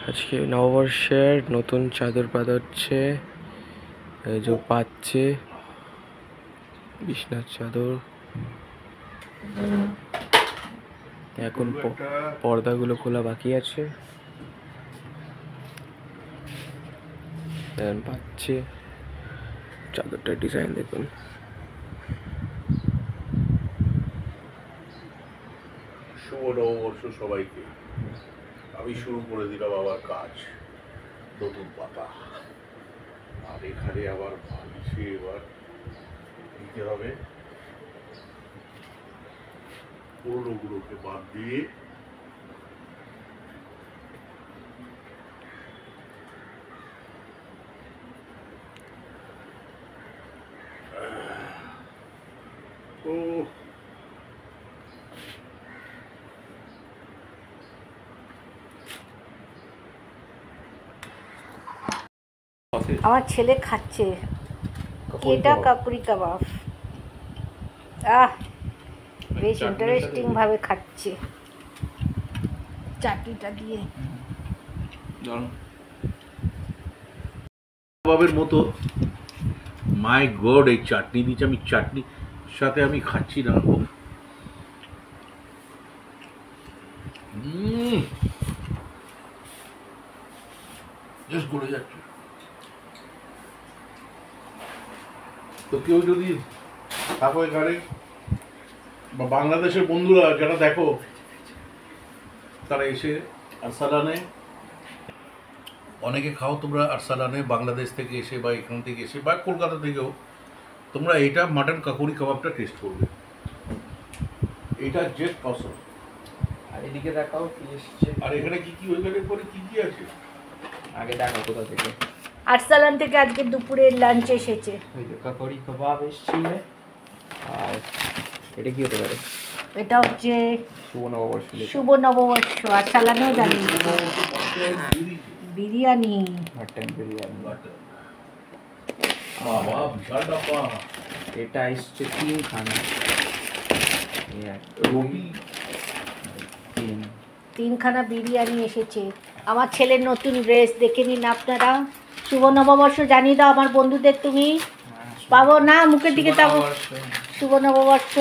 আজকে নববর্ষের নতুন চাদর পাতাচ্ছে, এই যে পাচ্ছে বিছনার চাদর। এখন পর্দাগুলো খোলা বাকি আছে, পাচ্ছে চাদরটার ডিজাইন দেখুন। শুভ নববর্ষ সবাইকে। আমি শুরু করে দিলাম আবার কাজ, নতুন পাতা। আর এখানে আবার ভাবছি এবার দিতে হবে পুরোনোগুলোকে বাদ দিয়ে আমার ছেলে খাচ্ছে এটা কাকুরি কাবাব। বেশ ইন্টারেস্টিং ভাবে খাচ্ছে চাটনিটা দিয়ে। কাবাবের মতো। মাই গড, এই চাটনি দিচ্ছে, আমি চাটনি সাথে আমি খাচ্ছি না। জাস্ট গলে যাচ্ছে। তো কেউ যদি থাকো এখানে বা বাংলাদেশের বন্ধুরা যারা দেখো, তারা এসে আরসালানে অনেকে খাও তোমরা আরসালানে, বাংলাদেশ থেকে এসে বা এখান থেকে এসে বা কলকাতা থেকেও তোমরা এইটা মাটন কাকুরি কাবাবটা টেস্ট করবে। এটা জেট পছন্দ। আর এদিকে দেখাও কি এসছে, আর এখানে কি কি ওইখানে পরে কি কি আছে আগে দেখাও কোথা থেকে। আরসালান থেকে আজকে দুপুরের লাঞ্চ এসেছে। ওই যে কাকড়ি কাবাব এসছিল। আর এটা কি হতে পারে? এটা হচ্ছে শুভ নববর্ষ। শুভ নববর্ষ। আরসালানেও জানি বিরিয়ানি, মাটন বিরিয়ানি। বাবা বিশাল ডাব্বা। এটা এসছে 3 খানা রুটি। 3খানা বিরিয়ানি এসেছে। আমার ছেলের নতুন ড্রেস দেখে নিন আপনারা। শুভ নববর্ষ জানিয়ে দাও আমার বন্ধুদের তুমি। পাবো না, মুখের দিকে তাবো। শুভ নববর্ষ।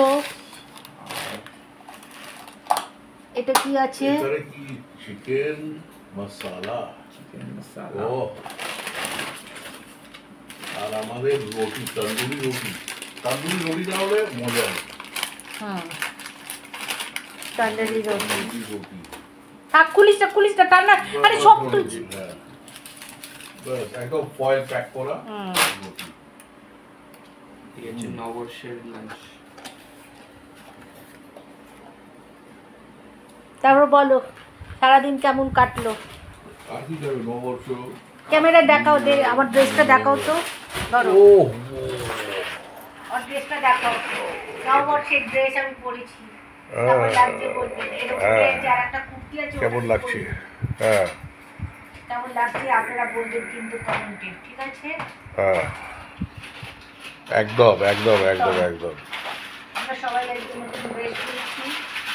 এটা কি আছে? এখানে কি চিকেন মশলা। ও, আর আমাদের রুটি, তন্দুরি রুটি। তন্দুরি রুটি না হলে মজা নেই। তন্দুরি রুটি। রুটি থাক, খুলিসটা টানা। আরে সব তুলছি। ব্যাস একদম ফয়েল প্যাক করা রুটি। এই হচ্ছে নববর্ষের লাঞ্চ। তারপর বলো সারাদিন কেমন কাটলো। আর কি যাবে নববর্ষ। ক্যামেরা দেখাও, আমার ড্রেসটা দেখাও তো। ধরো ও আমার ড্রেসটা দেখাও। নববর্ষের ড্রেস আমি পরেছি। কেমন লাগছে বলবেন। এরকম ড্রেস আর একটা কুর্তি আছে। কেমন লাগছে? হ্যাঁ কেমন লাগছে আপনারা বলবেন কিন্তু কমেন্টে, ঠিক আছে? হ্যাঁ, একদম একদম একদম একদম। আমরা সবাই আজকে নতুন ড্রেস পরেছি,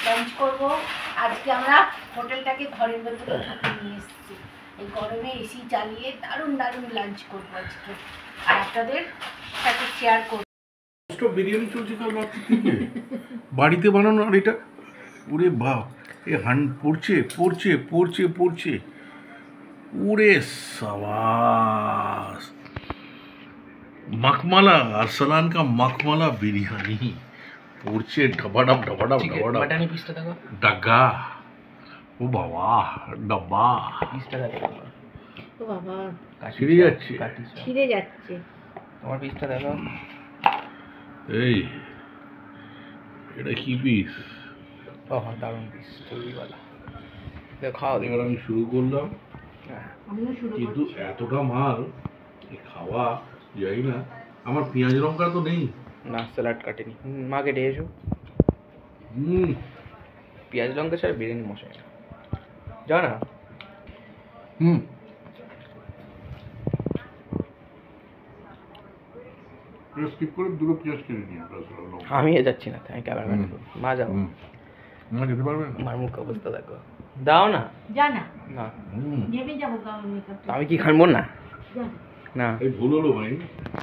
লাঞ্চ করব। আজকে আমরা হোটেলটাকে ঘরের ভেতরে ঢুকে নিয়ে এসেছি। এই গরমে এসি চালিয়ে দারুণ দারুণ লাঞ্চ করবো আজকে, আর আপনাদের সাথে শেয়ার করব। বিরিয়ানি চলছে কাল রাত্রি থেকে বাড়িতে বানানো। আর এটা ওরে বাপ, এ পড়ছে পড়ছে পড়ছে পড়ছে। ওরে সাবাস, मखमला अरसलान का मखमला बिरयानी পড়ছে ঢবাডাব ঢবাডাব ঢবাডাব। মাটন পিসটা দেখো, ডাগা। ও বাবা, ডাব্বা পিসটা দেখো। ও বাবা, ছিঁড়ে যাচ্ছে। ছিঁড়ে যাচ্ছে। তোমার পিসটা দেখো। এই এটা কি পিস? ওহ দারুণ পিস, চর্বিওয়ালা। খাওয়া এবার আমি শুরু করলাম, আমিও শুরু কিন্তু করছি। এতটা মাল খাওয়া যাই না। আমার পেঁয়াজ লঙ্কা তো নেই। না, স্যালাড কাটেনি। মা কেটে এসো। পেঁয়াজ লঙ্কা ছাড়া বিরিয়ানি মশাই যাও না। স্কিপ করে দুটো পেঁয়াজ কেটে নিয়ে আমি যাচ্ছি না, আমি ক্যামেরাম্যান। মা যাও। মা যেতে পারবে না। আমার মুখ অবস্থা দেখো। দাও না। যা না, না নেমে যাবো গাউন মেকআপ। আমি কি খানবো না? না এই ভুল হলো ভাই,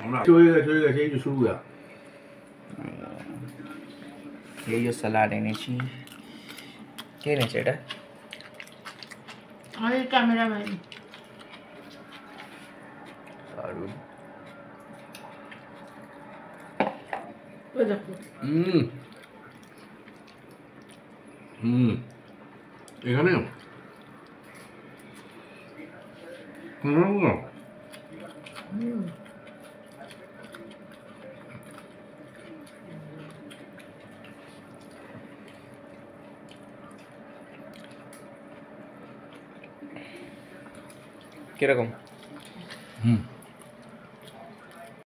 আমরা হয়ে গেছে এই যে শুরু যা। এই যে স্যালাড এনেছি। কে এনেছে এটা? আমাদের ক্যামেরাম্যান। দারুণ। ওই দেখো, এখানে কিরকম? হুম